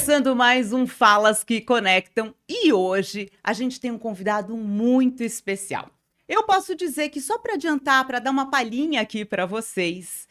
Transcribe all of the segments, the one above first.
Começando mais um Falas que Conectam e hoje a gente tem um convidado muito especial. Eu posso dizer que só para adiantar, para dar uma palhinha aqui para vocês,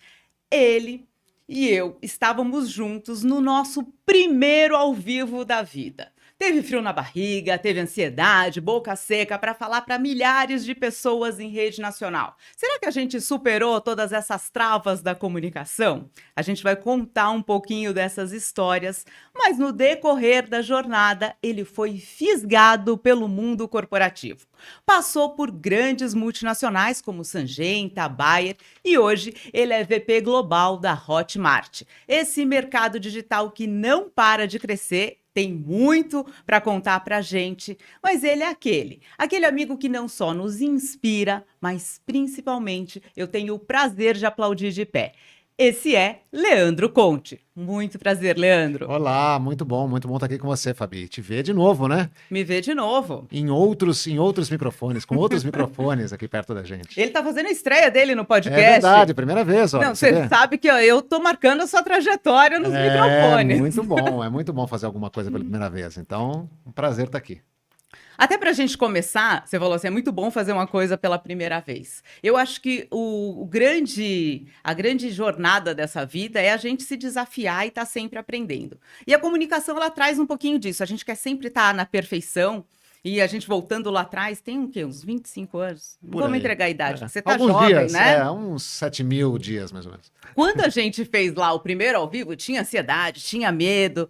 ele e eu estávamos juntos no nosso primeiro ao vivo da vida. Teve frio na barriga, teve ansiedade, boca seca para falar para milhares de pessoas em rede nacional. Será que a gente superou todas essas travas da comunicação? A gente vai contar um pouquinho dessas histórias, mas no decorrer da jornada ele foi fisgado pelo mundo corporativo. Passou por grandes multinacionais como Syngenta, Bayer e hoje ele é VP global da Hotmart. Esse mercado digital que não para de crescer. Tem muito para contar para a gente, mas ele é aquele amigo que não só nos inspira, mas principalmente eu tenho o prazer de aplaudir de pé. Esse é Leandro Conte. Muito prazer, Leandro. Olá, muito bom estar aqui com você, Fabi. Te ver de novo, né? Me vê de novo. Em outros microfones, com outros microfones aqui perto da gente. Ele tá fazendo a estreia dele no podcast. É verdade, primeira vez, ó. Não, você sabe que eu tô marcando a sua trajetória nos microfones. É muito bom fazer alguma coisa pela primeira vez. Então, um prazer estar aqui. Até para a gente começar, você falou assim, é muito bom fazer uma coisa pela primeira vez. Eu acho que a grande jornada dessa vida é a gente se desafiar e estar sempre aprendendo. E a comunicação, ela traz um pouquinho disso. A gente quer sempre estar na perfeição. E a gente voltando lá atrás, tem o quê? Uns 25 anos? Não vamos entregar a idade. Você tá alguns jovem, dias, né? Uns 7.000 dias, mais ou menos. Quando a gente fez lá o primeiro ao vivo, tinha ansiedade, tinha medo.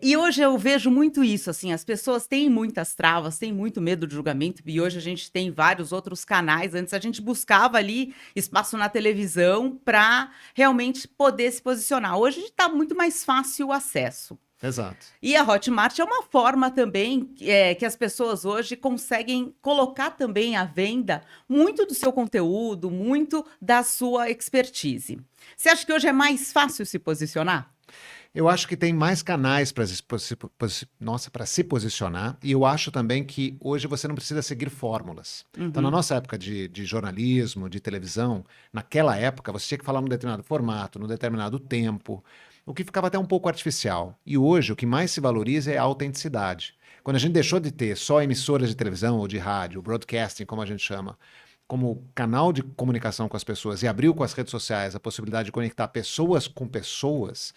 E hoje eu vejo muito isso, assim, as pessoas têm muitas travas, têm muito medo de julgamento, e hoje a gente tem vários outros canais. Antes a gente buscava ali espaço na televisão para realmente poder se posicionar. Hoje está muito mais fácil o acesso. Exato. E a Hotmart é uma forma também que as pessoas hoje conseguem colocar também à venda muito do seu conteúdo, muito da sua expertise. Você acha que hoje é mais fácil se posicionar? Eu acho que tem mais canais para se posicionar, e eu acho também que hoje você não precisa seguir fórmulas. Então, na nossa época de jornalismo, de televisão, naquela época você tinha que falar num determinado formato, num determinado tempo, o que ficava até um pouco artificial. E hoje o que mais se valoriza é a autenticidade. Quando a gente deixou de ter só emissoras de televisão ou de rádio, broadcasting, como a gente chama, como canal de comunicação com as pessoas e abriu com as redes sociais a possibilidade de conectar pessoas com pessoas,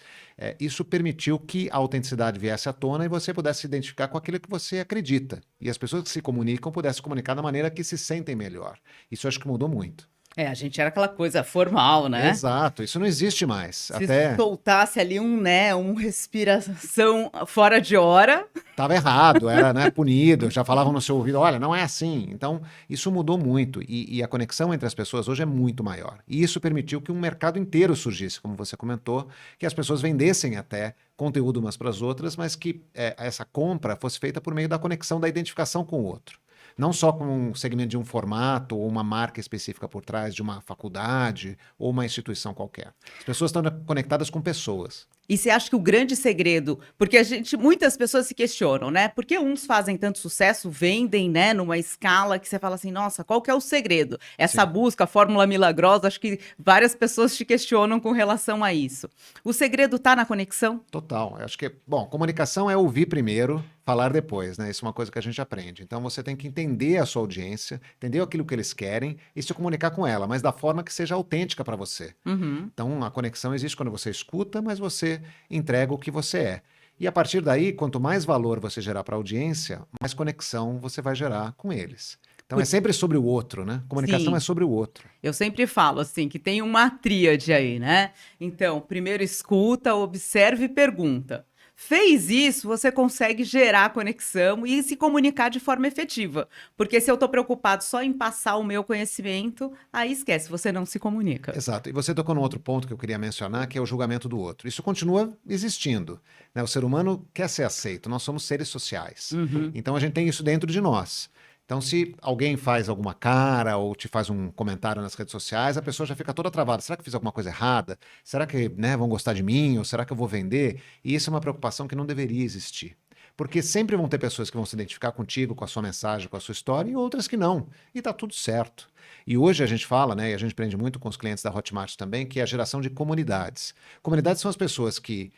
isso permitiu que a autenticidade viesse à tona e você pudesse se identificar com aquilo que você acredita. E as pessoas que se comunicam pudessem se comunicar da maneira que se sentem melhor. Isso eu acho que mudou muito. A gente era aquela coisa formal, né? Exato, isso não existe mais. Se soltasse ali uma respiração fora de hora... Estava errado, era, né, punido, já falavam no seu ouvido, olha, não é assim. Então, isso mudou muito e a conexão entre as pessoas hoje é muito maior. E isso permitiu que um mercado inteiro surgisse, como você comentou, que as pessoas vendessem até conteúdo umas para as outras, mas que essa compra fosse feita por meio da conexão, da identificação com o outro. Não só com um segmento de um formato ou uma marca específica por trás de uma faculdade ou uma instituição qualquer. As pessoas estão conectadas com pessoas. E você acha que o grande segredo, porque muitas pessoas se questionam, né? Por que uns fazem tanto sucesso, vendem, né, numa escala que você fala assim, nossa, qual que é o segredo? Essa busca, a fórmula milagrosa, acho que várias pessoas te questionam com relação a isso. O segredo está na conexão? Total. Eu acho que, comunicação é ouvir primeiro, falar depois, né? Isso é uma coisa que a gente aprende. Então você tem que entender a sua audiência, entender aquilo que eles querem e se comunicar com ela, mas da forma que seja autêntica para você. Então a conexão existe quando você escuta, mas você entrega o que você é. E a partir daí, quanto mais valor você gerar para a audiência, mais conexão você vai gerar com eles. Então é sempre sobre o outro, né? Comunicação é sobre o outro. Eu sempre falo assim, que tem uma tríade aí, né? Então, primeiro escuta, observa e pergunta. Fez isso, você consegue gerar conexão e se comunicar de forma efetiva. Porque se eu estou preocupado só em passar o meu conhecimento, aí esquece, você não se comunica. Exato. E você tocou num outro ponto que eu queria mencionar, que é o julgamento do outro. Isso continua existindo, né? O ser humano quer ser aceito, nós somos seres sociais. Então a gente tem isso dentro de nós. Então, se alguém faz alguma cara ou te faz um comentário nas redes sociais, a pessoa já fica toda travada. Será que eu fiz alguma coisa errada? Será que, né, vão gostar de mim? Ou será que eu vou vender? E isso é uma preocupação que não deveria existir. Porque sempre vão ter pessoas que vão se identificar contigo, com a sua mensagem, com a sua história, e outras que não. E tá tudo certo. E hoje a gente fala, né, e a gente aprende muito com os clientes da Hotmart também, que é a geração de comunidades. Comunidades são as pessoas que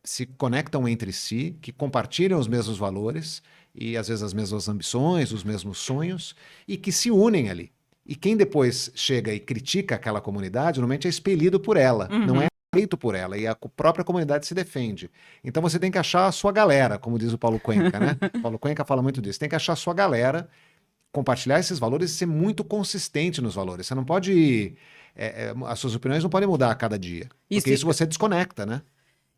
se conectam entre si, que compartilham os mesmos valores e às vezes as mesmas ambições, os mesmos sonhos, e que se unem ali. E quem depois chega e critica aquela comunidade, normalmente é expelido por ela, não é feito por ela, e a própria comunidade se defende. Então você tem que achar a sua galera, como diz o Paulo Cuenca, né? O Paulo Cuenca fala muito disso. Tem que achar a sua galera, compartilhar esses valores e ser muito consistente nos valores. Você não pode... as suas opiniões não podem mudar a cada dia, porque isso você desconecta, né?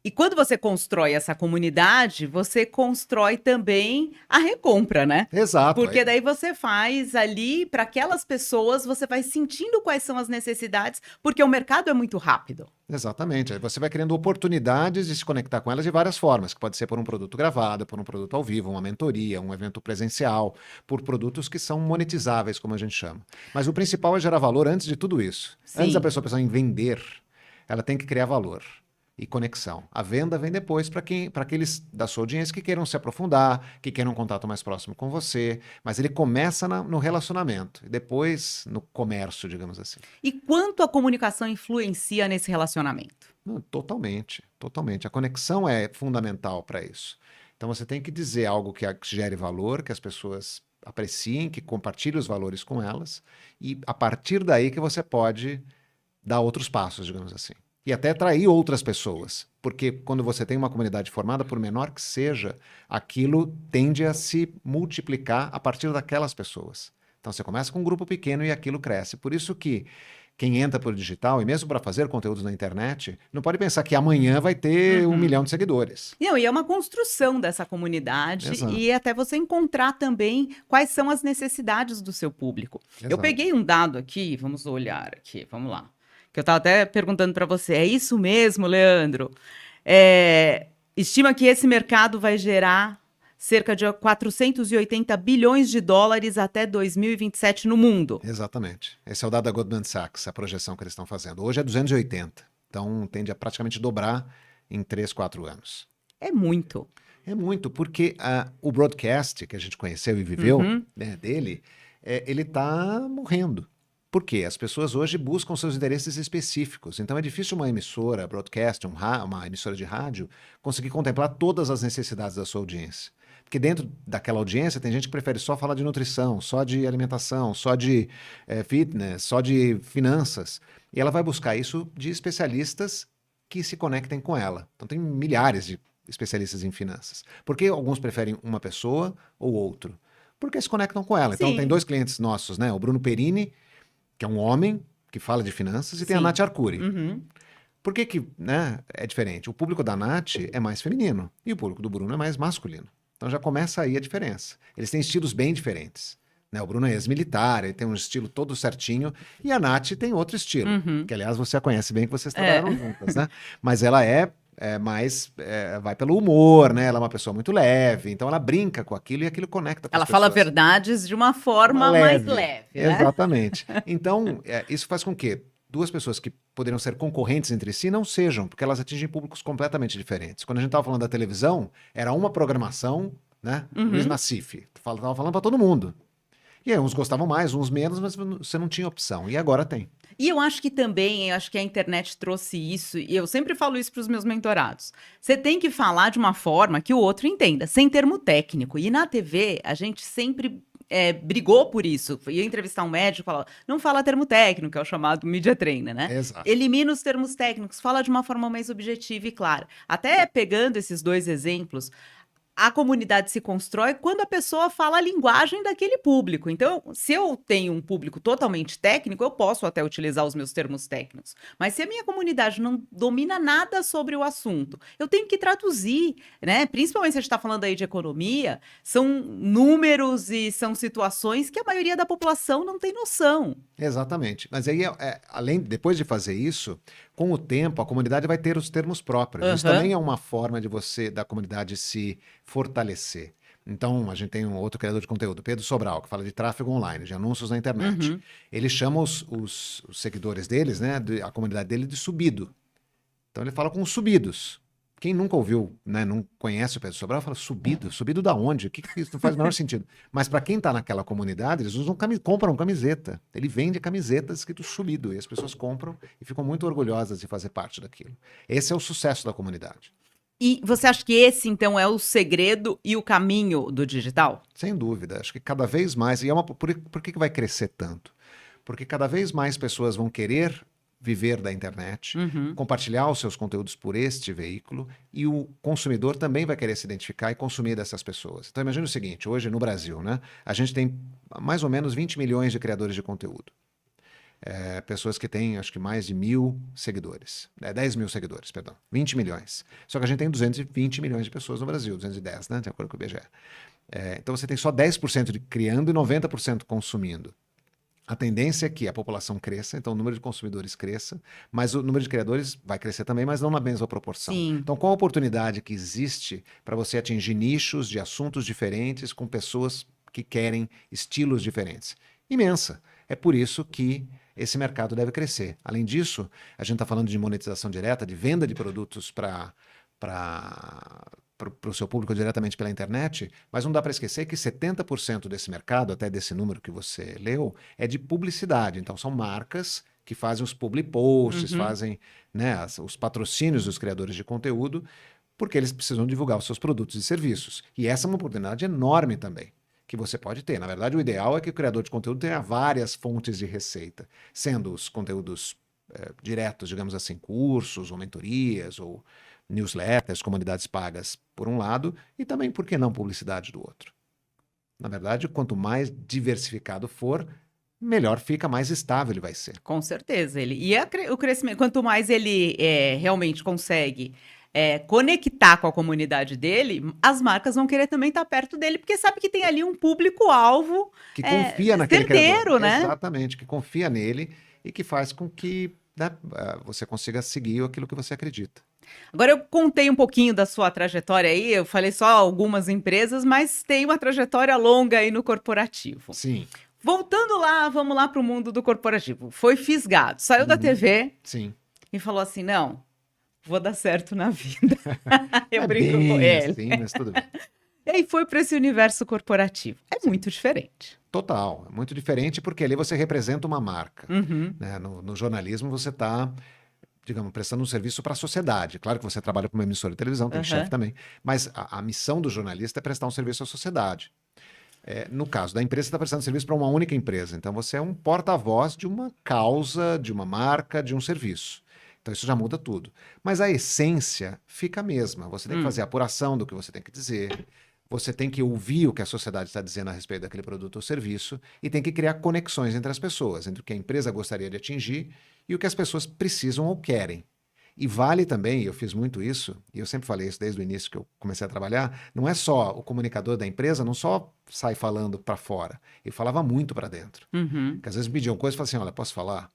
E quando você constrói essa comunidade, você constrói também a recompra, né? Exato. Porque daí você faz ali, para aquelas pessoas, você vai sentindo quais são as necessidades, porque o mercado é muito rápido. Exatamente. Aí você vai criando oportunidades de se conectar com elas de várias formas, que pode ser por um produto gravado, por um produto ao vivo, uma mentoria, um evento presencial, por produtos que são monetizáveis, como a gente chama. Mas o principal é gerar valor antes de tudo isso. Sim. Antes da pessoa pensar em vender, ela tem que criar valor e conexão. A venda vem depois para aqueles da sua audiência que queiram se aprofundar, que queiram um contato mais próximo com você, mas ele começa no relacionamento e depois no comércio, digamos assim. E quanto a comunicação influencia nesse relacionamento? Não, totalmente, totalmente. A conexão é fundamental para isso. Então você tem que dizer algo que gere valor, que as pessoas apreciem, que compartilhe os valores com elas, e a partir daí que você pode dar outros passos, digamos assim. E até atrair outras pessoas, porque quando você tem uma comunidade formada, por menor que seja, aquilo tende a se multiplicar a partir daquelas pessoas. Então você começa com um grupo pequeno e aquilo cresce. Por isso que quem entra para o digital, e mesmo para fazer conteúdos na internet, não pode pensar que amanhã vai ter 1 milhão de seguidores. Não, e é uma construção dessa comunidade. Exato. E até você encontrar também quais são as necessidades do seu público. Exato. Eu peguei um dado aqui, vamos olhar aqui, vamos lá. Que eu estava até perguntando para você, é isso mesmo, Leandro? Estima que esse mercado vai gerar cerca de 480 bilhões de dólares até 2027 no mundo. Exatamente. Esse é o dado da Goldman Sachs, a projeção que eles estão fazendo. Hoje é 280, então tende a praticamente dobrar em 3, 4 anos. É muito. É muito, porque o broadcast que a gente conheceu e viveu, né, dele, ele está morrendo. Por quê? As pessoas hoje buscam seus interesses específicos. Então é difícil uma emissora, broadcast, uma emissora de rádio, conseguir contemplar todas as necessidades da sua audiência. Porque dentro daquela audiência tem gente que prefere só falar de nutrição, só de alimentação, só de fitness, só de finanças. E ela vai buscar isso de especialistas que se conectem com ela. Então tem milhares de especialistas em finanças. Por que alguns preferem uma pessoa ou outro? Porque se conectam com ela. Então tem 2 clientes nossos, né? O Bruno Perini, que é um homem que fala de finanças, e tem a Nath Arcuri. Por que né, é diferente? O público da Nath é mais feminino e o público do Bruno é mais masculino. Então já começa aí a diferença. Eles têm estilos bem diferentes. Né? O Bruno é ex-militar, ele tem um estilo todo certinho, e a Nath tem outro estilo, que aliás você a conhece bem, que vocês trabalharam juntas, né? Mas ela vai pelo humor, né? Ela é uma pessoa muito leve, então ela brinca com aquilo e aquilo conecta com as Ela fala pessoas. verdades de uma forma mais leve, né? Exatamente. Então, isso faz com que 2 pessoas que poderiam ser concorrentes entre si não sejam, porque elas atingem públicos completamente diferentes. Quando a gente estava falando da televisão, era uma programação, né? Luiz Nassif, estava falando para todo mundo. E aí, uns gostavam mais, uns menos, mas você não tinha opção. E agora tem. E eu acho que também, a internet trouxe isso, e eu sempre falo isso para os meus mentorados. Você tem que falar de uma forma que o outro entenda, sem termo técnico. E na TV, a gente sempre brigou por isso. Ia entrevistar um médico e falava, não fala termo técnico, é o chamado media trainer, né? Exato. Elimina os termos técnicos, fala de uma forma mais objetiva e clara. Até pegando esses 2 exemplos, a comunidade se constrói quando a pessoa fala a linguagem daquele público. Então, se eu tenho um público totalmente técnico, eu posso até utilizar os meus termos técnicos. Mas se a minha comunidade não domina nada sobre o assunto, eu tenho que traduzir, né? Principalmente se a gente está falando aí de economia, são números e são situações que a maioria da população não tem noção. Exatamente. Mas aí, depois de fazer isso, com o tempo, a comunidade vai ter os termos próprios. Isso também é uma forma da comunidade se fortalecer. Então, a gente tem um outro criador de conteúdo, Pedro Sobral, que fala de tráfego online, de anúncios na internet. Ele chama os seguidores deles, né, a comunidade dele, de subido. Então, ele fala com os subidos. Quem nunca ouviu, né, não conhece o Pedro Sobral, fala, subido? Subido da onde? O que isso não faz o menor sentido. Mas para quem está naquela comunidade, eles compram camiseta. Ele vende camisetas escrito subido. E as pessoas compram e ficam muito orgulhosas de fazer parte daquilo. Esse é o sucesso da comunidade. E você acha que esse, então, é o segredo e o caminho do digital? Sem dúvida. Acho que cada vez mais. E por que vai crescer tanto? Porque cada vez mais pessoas vão querer viver da internet, Uhum. compartilhar os seus conteúdos por este veículo, e o consumidor também vai querer se identificar e consumir dessas pessoas. Então imagine o seguinte, hoje no Brasil, né, a gente tem mais ou menos 20 milhões de criadores de conteúdo. Pessoas que têm, acho que mais de 1.000 seguidores. 10 mil seguidores, perdão. 20 milhões. Só que a gente tem 220 milhões de pessoas no Brasil, 210, né, de acordo com o IBGE. Então você tem só 10% de criando e 90% consumindo. A tendência é que a população cresça, então o número de consumidores cresça, mas o número de criadores vai crescer também, mas não na mesma proporção. Sim. Então, qual a oportunidade que existe para você atingir nichos de assuntos diferentes com pessoas que querem estilos diferentes? Imensa. É por isso que esse mercado deve crescer. Além disso, a gente está falando de monetização direta, de venda de produtos para o seu público diretamente pela internet, mas não dá para esquecer que 70% desse mercado, até desse número que você leu, é de publicidade. Então, são marcas que fazem os public posts, fazem, né, os patrocínios dos criadores de conteúdo, porque eles precisam divulgar os seus produtos e serviços. E essa é uma oportunidade enorme também, que você pode ter. Na verdade, o ideal é que o criador de conteúdo tenha várias fontes de receita, sendo os conteúdos diretos, digamos assim, cursos ou mentorias ou newsletters, comunidades pagas, por um lado, e também, por que não, publicidade do outro. Na verdade, quanto mais diversificado for, melhor fica, mais estável ele vai ser. Com certeza. O crescimento, quanto mais ele realmente consegue conectar com a comunidade dele, as marcas vão querer também estar perto dele, porque sabe que tem ali um público-alvo Que confia naquele certeiro, criador. né? Exatamente, que confia nele e que faz com que, né, você consiga seguir aquilo que você acredita. Agora, eu contei um pouquinho da sua trajetória aí, eu falei só algumas empresas, mas tem uma trajetória longa aí no corporativo. Sim. Voltando lá, vamos lá para o mundo do corporativo. Foi fisgado, saiu da TV Sim. e falou assim, não, vou dar certo na vida. Eu brinco bem com ele. assim, mas tudo bem. E aí foi para esse universo corporativo. É muito diferente. Total, é muito diferente porque ali você representa uma marca. Uhum. Né? No jornalismo você está, digamos, prestando um serviço para a sociedade. Claro que você trabalha para uma emissora de televisão, tem chefe também, mas a missão do jornalista é prestar um serviço à sociedade. No caso da empresa, você está prestando serviço para uma única empresa. Então você é um porta-voz de uma causa, de uma marca, de um serviço. Então isso já muda tudo. Mas a essência fica a mesma. Você tem que fazer a apuração do que você tem que dizer. Você tem que ouvir o que a sociedade está dizendo a respeito daquele produto ou serviço e tem que criar conexões entre as pessoas, entre o que a empresa gostaria de atingir e o que as pessoas precisam ou querem. E vale também, eu fiz muito isso, e eu sempre falei isso desde o início que eu comecei a trabalhar, não é só o comunicador da empresa, não só sai falando para fora, ele falava muito para dentro. Uhum. Porque às vezes pediam coisas e falavam assim, olha, posso falar?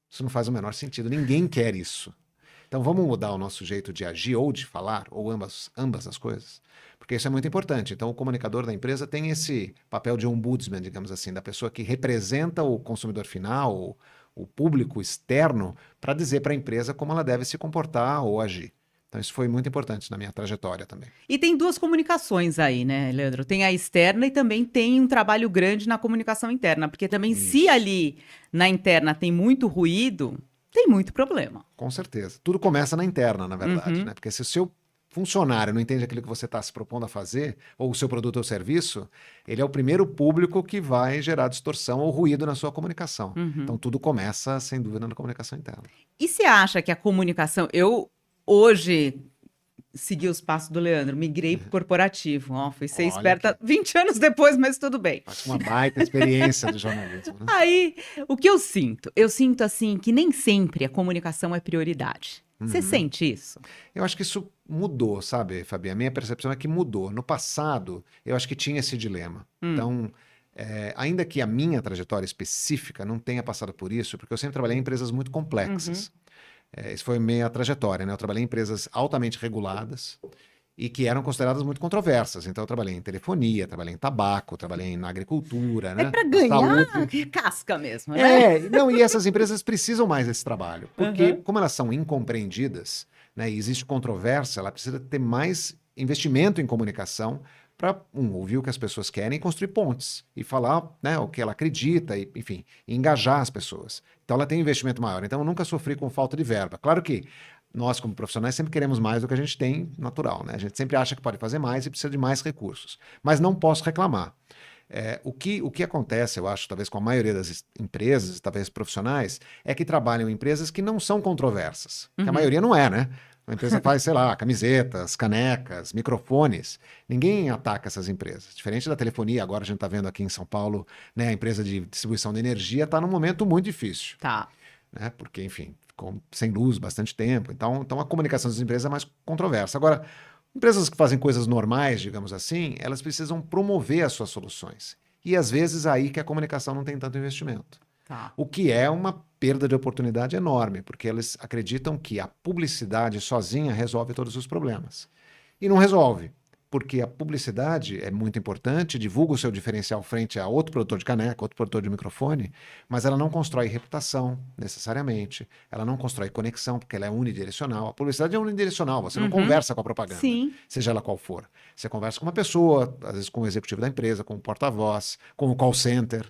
Isso não faz o menor sentido, ninguém quer isso. Então vamos mudar o nosso jeito de agir ou de falar, ou ambas as coisas, porque isso é muito importante. Então o comunicador da empresa tem esse papel de ombudsman, digamos assim, da pessoa que representa o consumidor final, o público externo, para dizer para a empresa como ela deve se comportar ou agir. Então isso foi muito importante na minha trajetória também. E tem duas comunicações aí, né, Leandro? Tem a externa e também tem um trabalho grande na comunicação interna, porque também se ali na interna tem muito ruído, tem muito problema. Com certeza. Tudo começa na interna, na verdade, né? Porque se o seu funcionário não entende aquilo que você está se propondo a fazer, ou o seu produto ou serviço, ele é o primeiro público que vai gerar distorção ou ruído na sua comunicação. Então tudo começa, sem dúvida, na comunicação interna. E você acha que a comunicação... Eu, hoje, segui os passos do Leandro, migrei para o corporativo. Ó, fui ser Olha esperta 20 anos depois, mas tudo bem. Acho uma baita experiência do jornalismo. Né? Aí, o que eu sinto? Eu sinto, assim, que nem sempre a comunicação é prioridade. Você sente isso? Eu acho que isso mudou, sabe, Fabi? A minha percepção é que mudou. No passado, eu acho que tinha esse dilema. Então, ainda que a minha trajetória específica não tenha passado por isso, porque eu sempre trabalhei em empresas muito complexas. Isso foi minha trajetória, né? Eu trabalhei em empresas altamente reguladas e que eram consideradas muito controversas. Então, eu trabalhei em telefonia, trabalhei em tabaco, trabalhei na agricultura, né? É para ganhar Saúde. casca mesmo, né? Não, e essas empresas precisam mais desse trabalho, porque como elas são incompreendidas, né, e existe controvérsia, ela precisa ter mais investimento em comunicação para ouvir o que as pessoas querem e construir pontes e falar, né, o que ela acredita, e, enfim, engajar as pessoas. Então ela tem um investimento maior. Então eu nunca sofri com falta de verba. Claro que nós, como profissionais, sempre queremos mais do que a gente tem natural, né? A gente sempre acha que pode fazer mais e precisa de mais recursos. Mas não posso reclamar. O que acontece, eu acho, talvez com a maioria das empresas, talvez profissionais, é que trabalham em empresas que não são controversas. Que a maioria não é, né? Uma empresa faz, sei lá, camisetas, canecas, microfones. Ninguém ataca essas empresas. Diferente da telefonia, agora a gente está vendo aqui em São Paulo, né, a empresa de distribuição de energia está num momento muito difícil. Tá. Né? Porque, enfim, ficou sem luz bastante tempo. Então a comunicação das empresas é mais controversa. Agora, empresas que fazem coisas normais, digamos assim, elas precisam promover as suas soluções. E às vezes aí que a comunicação não tem tanto investimento. Tá. O que é uma perda de oportunidade enorme, porque eles acreditam que a publicidade sozinha resolve todos os problemas. E não resolve, porque a publicidade é muito importante, divulga o seu diferencial frente a outro produtor de caneca, outro produtor de microfone, mas ela não constrói reputação, necessariamente. Ela não constrói conexão, porque ela é unidirecional. A publicidade é unidirecional, você não conversa com a propaganda, Sim. seja ela qual for. Você conversa com uma pessoa, às vezes com o executivo da empresa, com o porta-voz, com o call center,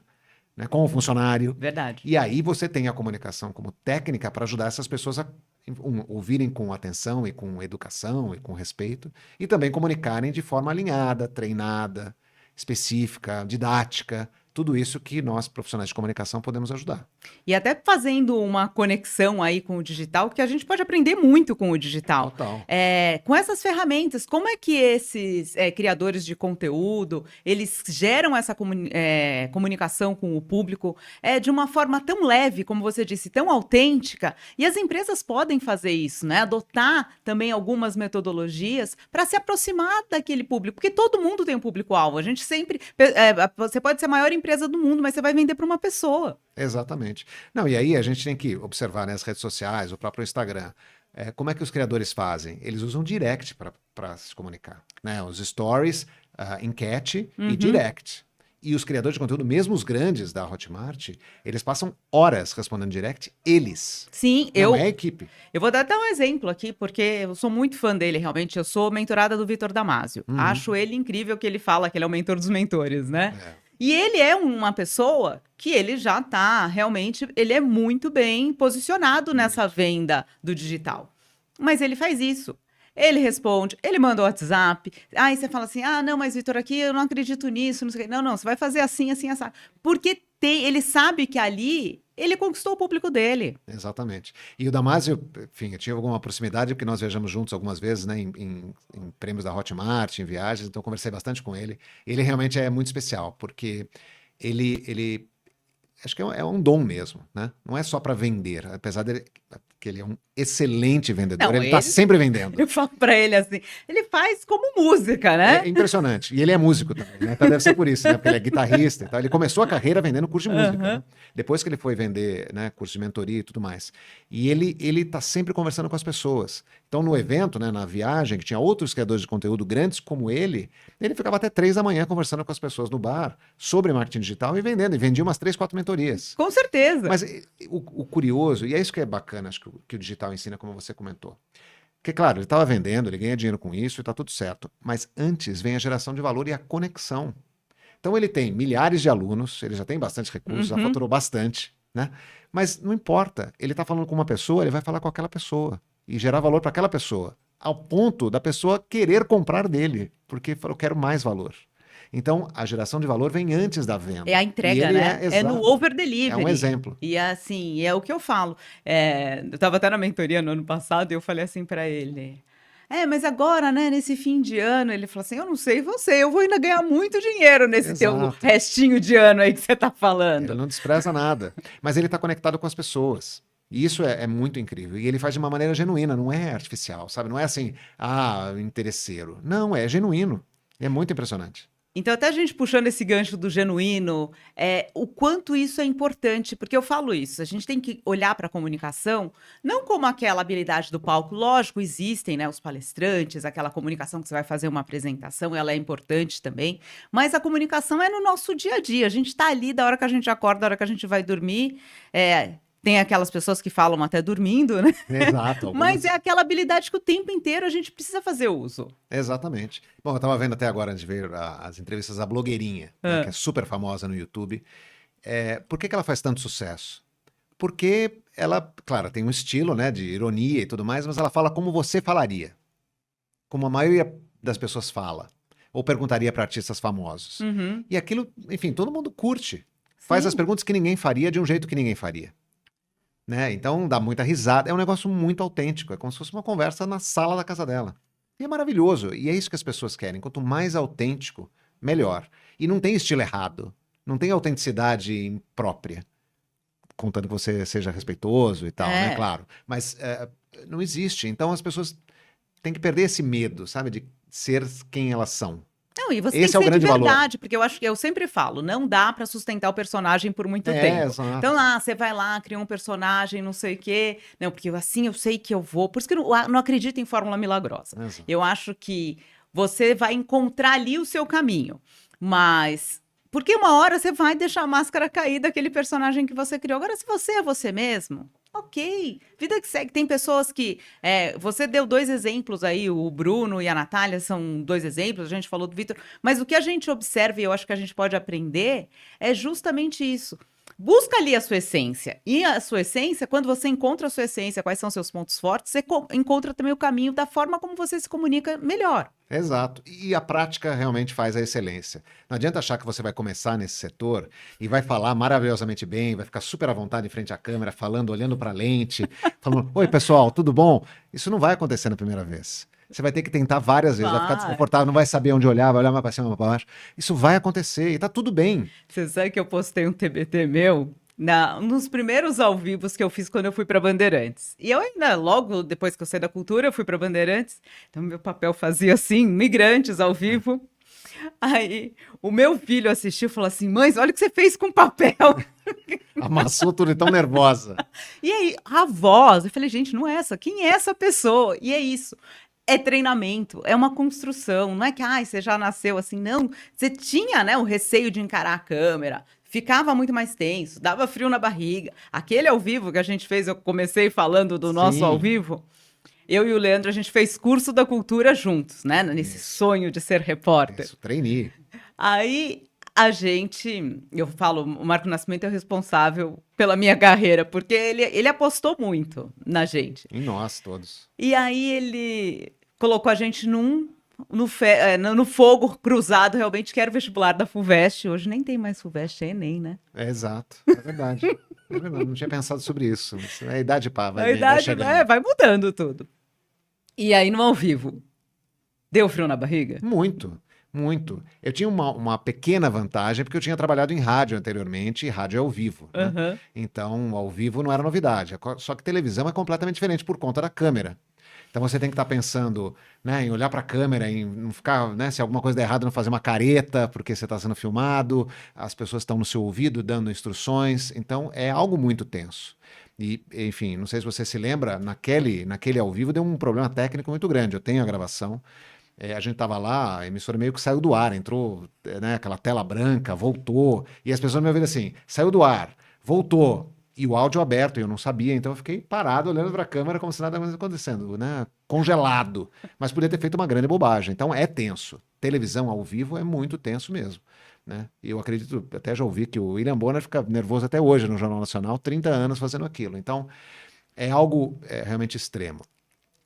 né, com o funcionário. Verdade. E aí você tem a comunicação como técnica para ajudar essas pessoas a ouvirem com atenção e com educação e com respeito, e também comunicarem de forma alinhada, treinada, específica, didática, tudo isso que nós, profissionais de comunicação, podemos ajudar. E até fazendo uma conexão aí com o digital, que a gente pode aprender muito com o digital. Total. Com essas ferramentas, como é que esses criadores de conteúdo, eles geram essa comunicação com o público de uma forma tão leve, como você disse, tão autêntica, e as empresas podem fazer isso, né? Adotar também algumas metodologias para se aproximar daquele público, porque todo mundo tem um público-alvo, a gente sempre... você pode ser a maior empresa do mundo, mas você vai vender para uma pessoa. Exatamente. Não, e aí a gente tem que observar nas redes sociais, o próprio Instagram, como é que os criadores fazem? Eles usam direct para se comunicar, né? Os stories, enquete e direct. E os criadores de conteúdo, mesmo os grandes da Hotmart, eles passam horas respondendo direct, eles. Sim, não é a equipe. Eu vou dar até um exemplo aqui, porque eu sou muito fã dele, realmente. Eu sou mentorada do Vitor Damasio. Acho ele incrível que ele fala que ele é o mentor dos mentores, né? E ele é uma pessoa que ele já tá, realmente, ele é muito bem posicionado nessa venda do digital. Mas ele faz isso. Ele responde, ele manda o WhatsApp. Aí você fala assim, não, mas Vitor, aqui eu não acredito nisso. Não sei o quê. Não, você vai fazer assim, assim, assim. Porque ele sabe que ali ele conquistou o público dele. Exatamente. E o Damasio, enfim, eu tive alguma proximidade, porque nós viajamos juntos algumas vezes, né, em prêmios da Hotmart, em viagens, então eu conversei bastante com ele. Ele realmente é muito especial, porque ele acho que é um dom mesmo, né? Não é só para vender, apesar dele que ele é um excelente vendedor, Não, ele está sempre vendendo. Eu falo para ele assim, ele faz como música, né? É impressionante. E ele é músico também, né? Então deve ser por isso, né? Porque ele é guitarrista e tal. Ele começou a carreira vendendo curso de música, né? Depois que ele foi vender, né, curso de mentoria e tudo mais. E ele tá sempre conversando com as pessoas. Então no evento, né, na viagem, que tinha outros criadores de conteúdo grandes como ele ficava até 3 da manhã conversando com as pessoas no bar sobre marketing digital e vendendo. E vendia umas 3, 4 mentorias. Com certeza. Mas o curioso, e é isso que é bacana, acho que o digital ensina, como você comentou. Porque, claro, ele estava vendendo, ele ganha dinheiro com isso e está tudo certo. Mas antes vem a geração de valor e a conexão. Então ele tem milhares de alunos, ele já tem bastante recursos, já faturou bastante, né? Mas não importa, ele está falando com uma pessoa, ele vai falar com aquela pessoa e gerar valor para aquela pessoa, ao ponto da pessoa querer comprar dele, porque falou, eu quero mais valor. Então, a geração de valor vem antes da venda. É a entrega, né? É no over delivery. É um exemplo. E assim, é o que eu falo. Eu estava até na mentoria no ano passado e eu falei assim para ele. Mas agora, né, nesse fim de ano, ele falou assim, eu não sei você, eu vou ainda ganhar muito dinheiro nesse teu restinho de ano aí que você tá falando. Ele não despreza nada, mas ele tá conectado com as pessoas. E isso é muito incrível. E ele faz de uma maneira genuína, não é artificial, sabe? Não é assim, interesseiro. Não, é genuíno. É muito impressionante. Então, até a gente puxando esse gancho do genuíno, o quanto isso é importante, porque eu falo isso, a gente tem que olhar para a comunicação, não como aquela habilidade do palco, lógico, existem, né, os palestrantes, aquela comunicação que você vai fazer uma apresentação, ela é importante também, mas a comunicação é no nosso dia a dia, a gente está ali da hora que a gente acorda, da hora que a gente vai dormir, tem aquelas pessoas que falam até dormindo, né? Exato. Mas é aquela habilidade que o tempo inteiro a gente precisa fazer uso. Exatamente. Bom, eu estava vendo até agora, antes de ver as entrevistas da blogueirinha, né, que é super famosa no YouTube. Por que ela faz tanto sucesso? Porque ela, claro, tem um estilo, né, de ironia e tudo mais, mas ela fala como você falaria, como a maioria das pessoas fala, ou perguntaria para artistas famosos. Uhum. E aquilo, enfim, todo mundo curte. Faz Sim. as perguntas que ninguém faria de um jeito que ninguém faria. Né? Então dá muita risada. É um negócio muito autêntico. É como se fosse uma conversa na sala da casa dela. E é maravilhoso. E é isso que as pessoas querem. Quanto mais autêntico, melhor. E não tem estilo errado. Não tem autenticidade imprópria. Contando que você seja respeitoso e tal, né? É. Claro. Mas não existe. Então as pessoas têm que perder esse medo, sabe? De ser quem elas são. Não, e você tem Esse que é o ser de grande valor. verdade, porque eu acho que eu sempre falo, não dá pra sustentar o personagem por muito tempo. Exato. Então, você vai lá, cria um personagem, não sei o quê. Não, porque assim eu sei que eu vou. Por isso que eu não acredito em fórmula milagrosa. Exato. Eu acho que você vai encontrar ali o seu caminho. Mas. Porque uma hora você vai deixar a máscara cair daquele personagem que você criou. Agora, se você é você mesmo, ok. Vida que segue. Tem pessoas que. Você deu 2 exemplos aí, o Bruno e a Natália são 2 exemplos, a gente falou do Vitor. Mas o que a gente observa e eu acho que a gente pode aprender é justamente isso. Busca ali a sua essência. E a sua essência, quando você encontra a sua essência, quais são seus pontos fortes, você encontra também o caminho da forma como você se comunica melhor. Exato. E a prática realmente faz a excelência. Não adianta achar que você vai começar nesse setor e vai falar maravilhosamente bem, vai ficar super à vontade em frente à câmera, falando, olhando para a lente, falando, oi pessoal, tudo bom? Isso não vai acontecer na primeira vez. Você vai ter que tentar várias vezes, vai ficar desconfortável, não vai saber onde olhar, vai olhar mais para cima, mais para baixo. Isso vai acontecer e tá tudo bem. Você sabe que eu postei um TBT meu nos primeiros ao vivos que eu fiz quando eu fui para Bandeirantes. E eu ainda, logo depois que eu saí da cultura, eu fui para Bandeirantes. Então, meu papel fazia assim, migrantes ao vivo. Aí, o meu filho assistiu e falou assim, mãe, olha o que você fez com o papel. Amassou tudo, tão nervosa. E aí, a voz, eu falei, gente, não é essa. Quem é essa pessoa? E é isso. É treinamento, é uma construção. Não é que, você já nasceu assim, não. Você tinha, né, o receio de encarar a câmera. Ficava muito mais tenso, dava frio na barriga. Aquele ao vivo que a gente fez, eu comecei falando do nosso ao vivo. Eu e o Leandro, a gente fez curso da cultura juntos, né? Nesse sonho de ser repórter. Isso, trainee. Aí eu falo, o Marco Nascimento é o responsável pela minha carreira, porque ele apostou muito na gente. Em nós todos. E aí ele colocou a gente no fogo cruzado, realmente, que era o vestibular da FUVEST. Hoje nem tem mais FUVEST, é ENEM, né? Exato, é verdade. É verdade, não tinha pensado sobre isso. A idade vai chegando. Vai mudando tudo. E aí, no ao vivo, deu frio na barriga? Muito, muito. Eu tinha uma pequena vantagem, porque eu tinha trabalhado em rádio anteriormente, e rádio é ao vivo. Né? Uhum. Então, ao vivo não era novidade. Só que televisão é completamente diferente por conta da câmera. Então você tem que estar pensando, né, em olhar para a câmera, em não ficar, né, se alguma coisa der errado, não fazer uma careta, porque você está sendo filmado, as pessoas estão no seu ouvido dando instruções. Então é algo muito tenso. E, enfim, não sei se você se lembra, naquele ao vivo deu um problema técnico muito grande. Eu tenho a gravação. A gente estava lá, a emissora meio que saiu do ar, entrou, né, aquela tela branca, voltou, e as pessoas me ouviram assim, saiu do ar, voltou, e o áudio aberto, e eu não sabia, então eu fiquei parado olhando para a câmera como se nada estivesse acontecendo, né, congelado, mas podia ter feito uma grande bobagem, então é tenso, televisão ao vivo é muito tenso mesmo, né, e eu acredito, até já ouvi que o William Bonner fica nervoso até hoje no Jornal Nacional, 30 anos fazendo aquilo, então é algo realmente extremo.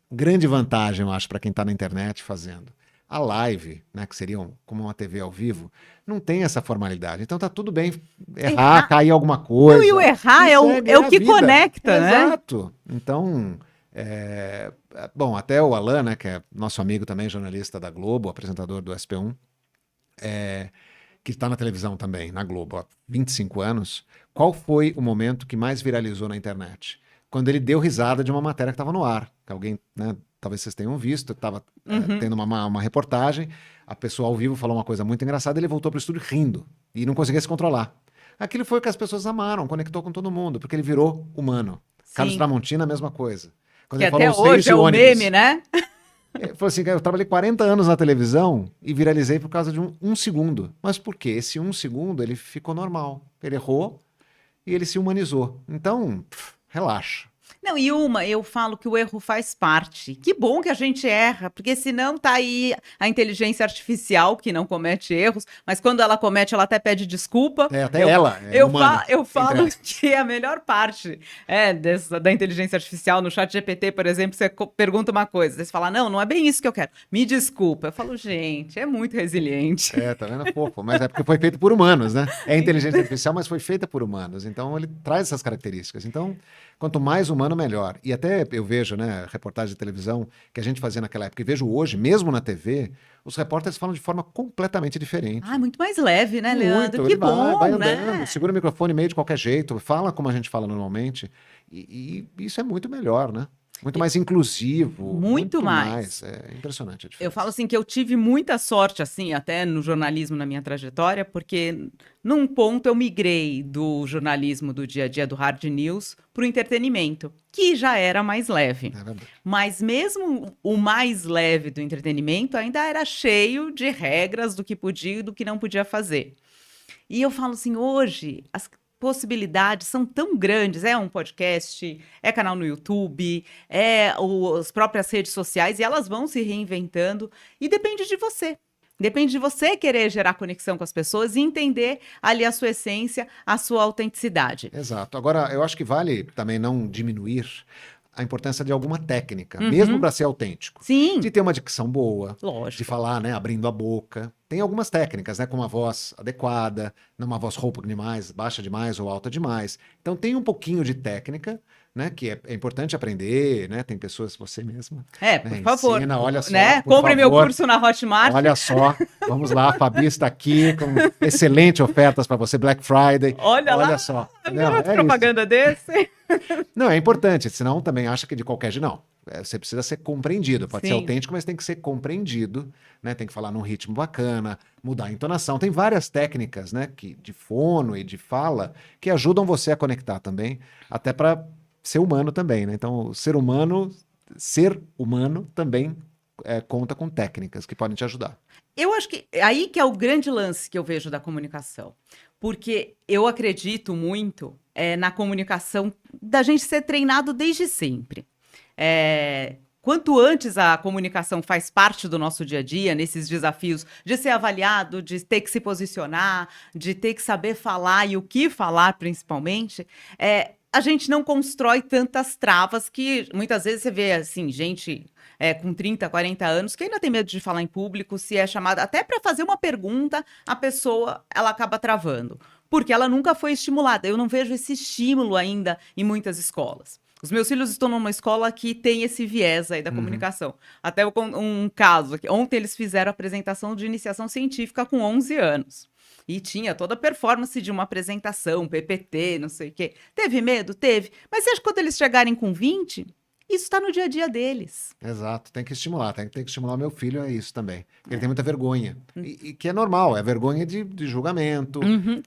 Grande vantagem, eu acho, para quem está na internet fazendo. A live, né, que seria como uma TV ao vivo, não tem essa formalidade. Então tá tudo bem errar, cair alguma coisa. Não, e o errar é o que conecta, né? Exato. Então, bom, até o Alan, né, que é nosso amigo também, jornalista da Globo, apresentador do SP1, que está na televisão também, na Globo, há 25 anos, qual foi o momento que mais viralizou na internet? Quando ele deu risada de uma matéria que estava no ar. Que alguém, né, talvez vocês tenham visto, estava tendo uma reportagem, a pessoa ao vivo falou uma coisa muito engraçada, ele voltou para o estúdio rindo e não conseguia se controlar. Aquilo foi o que as pessoas amaram, conectou com todo mundo, porque ele virou humano. Sim. Carlos Tramontina, a mesma coisa. Quando que ele até falou, hoje é o meme, né? Ele falou assim, eu trabalhei 40 anos na televisão e viralizei por causa de um segundo. Mas por quê? Esse 1 segundo, ele ficou normal. Ele errou e ele se humanizou. Então, relaxa. Não, eu falo que o erro faz parte. Que bom que a gente erra, porque senão tá aí a inteligência artificial que não comete erros, mas quando ela comete, ela até pede desculpa. É, até ela é humana. Eu falo entre aspas. que a melhor parte da inteligência artificial no chat GPT, por exemplo, você pergunta uma coisa, você fala, não é bem isso que eu quero, me desculpa. Eu falo, gente, é muito resiliente. É, tá vendo? É fofo. Mas é porque foi feito por humanos, né? É inteligência artificial, mas foi feita por humanos. Então, ele traz essas características. Então, quanto mais humano, melhor. E até eu vejo, né, reportagem de televisão que a gente fazia naquela época, e vejo hoje, mesmo na TV, os repórteres falam de forma completamente diferente. Ah, muito mais leve, né, Leandro? Muito, Que ele bom, vai né? andando, segura o microfone meio de qualquer jeito, fala como a gente fala normalmente. E isso é muito melhor, né? Muito mais inclusivo, Muito mais. É impressionante a Eu diferença. falo assim que eu tive muita sorte, assim, até no jornalismo na minha trajetória, porque num ponto eu migrei do jornalismo do dia a dia, do hard news, para o entretenimento, que já era mais leve. É verdade. Mas mesmo o mais leve do entretenimento ainda era cheio de regras do que podia e do que não podia fazer. E eu falo assim, hoje as possibilidades são tão grandes, é um podcast, é canal no YouTube, as próprias redes sociais, e elas vão se reinventando, e depende de você. Depende de você querer gerar conexão com as pessoas e entender ali a sua essência, a sua autenticidade. Exato. Agora, eu acho que vale também não diminuir a importância de alguma técnica, mesmo para ser autêntico. Sim, De ter uma dicção boa, de lógico. falar, né, abrindo a boca. Tem algumas técnicas, né, com uma voz adequada, não uma voz rouca demais, baixa demais ou alta demais. Então tem um pouquinho de técnica, né, que é importante aprender, né? Tem pessoas, você mesma, Por né, favor, ensina, olha só, né? por Compre meu favor. curso na Hotmart. Olha só, vamos lá, a Fabi está aqui com excelentes ofertas para você, Black Friday. Olha lá, só. garoto Não, propaganda desse. não, é importante, senão também acha que de qualquer jeito. Não, você precisa ser compreendido. Pode ser Sim. autêntico, mas tem que ser compreendido, né? Tem que falar num ritmo bacana, mudar a entonação. Tem várias técnicas, né, de fono e de fala que ajudam você a conectar também, até para ser humano também, né? Então, ser humano também conta com técnicas que podem te ajudar. Eu acho que aí que é o grande lance que eu vejo da comunicação. Porque eu acredito muito na comunicação da gente ser treinado desde sempre. Quanto antes a comunicação faz parte do nosso dia a dia, nesses desafios de ser avaliado, de ter que se posicionar, de ter que saber falar e o que falar, principalmente, a gente não constrói tantas travas que muitas vezes você vê assim, gente com 30, 40 anos que ainda tem medo de falar em público, se é chamada até para fazer uma pergunta, a pessoa ela acaba travando, porque ela nunca foi estimulada. Eu não vejo esse estímulo ainda em muitas escolas. Os meus filhos estão numa escola que tem esse viés aí da comunicação. Até um caso aqui. Ontem eles fizeram a apresentação de iniciação científica com 11 anos. E tinha toda a performance de uma apresentação, PPT, não sei o quê. Teve medo? Teve. Mas você acha que quando eles chegarem com 20, isso está no dia a dia deles. Exato, tem que estimular, tem que estimular meu filho a isso também. Ele tem muita vergonha, e que é normal, é vergonha de julgamento,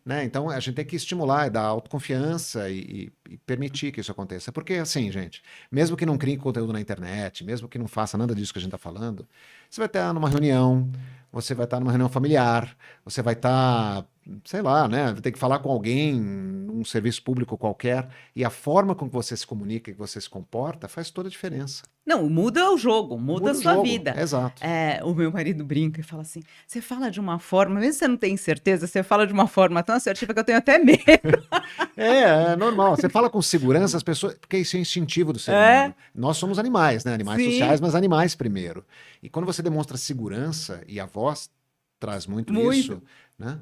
né? Então a gente tem que estimular e dar autoconfiança e permitir que isso aconteça. Porque assim, gente, mesmo que não crie conteúdo na internet, mesmo que não faça nada disso que a gente está falando, você vai estar numa reunião, você vai estar numa reunião familiar, você vai estar, sei lá, né? Vai ter que falar com alguém, num serviço público qualquer, e a forma com que você se comunica, que você se comporta, faz toda a diferença. Não, muda o jogo, muda a sua vida. Exato. O meu marido brinca e fala assim: você fala de uma forma, mesmo que você não tenha certeza, você fala de uma forma tão assertiva que eu tenho até medo. É normal. Você fala com segurança, as pessoas. Porque isso é instintivo do ser humano. Nós somos animais, né? Animais Sim. sociais, mas animais primeiro. E quando você demonstra segurança, e a voz traz muito. Isso, né?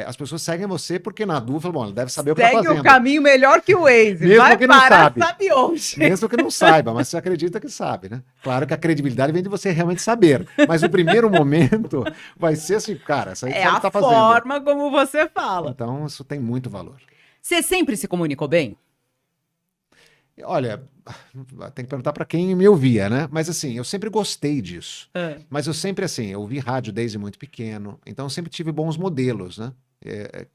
As pessoas seguem você porque na dúvida, falam, bom, ela deve saber o que está fazendo. Segue o caminho melhor que o Waze. Mesmo vai que não parar, sabe. sabe onde. Mesmo que não saiba, mas você acredita que sabe, né? Claro que a credibilidade vem de você realmente saber. Mas o primeiro momento vai ser assim, cara, isso aí É sabe o a que tá fazendo. forma como você fala. Então, isso tem muito valor. Você sempre se comunicou bem? Olha, tem que perguntar para quem me ouvia, né? Mas assim, eu sempre gostei disso. Mas eu sempre, assim, eu ouvi rádio desde muito pequeno, então eu sempre tive bons modelos, né?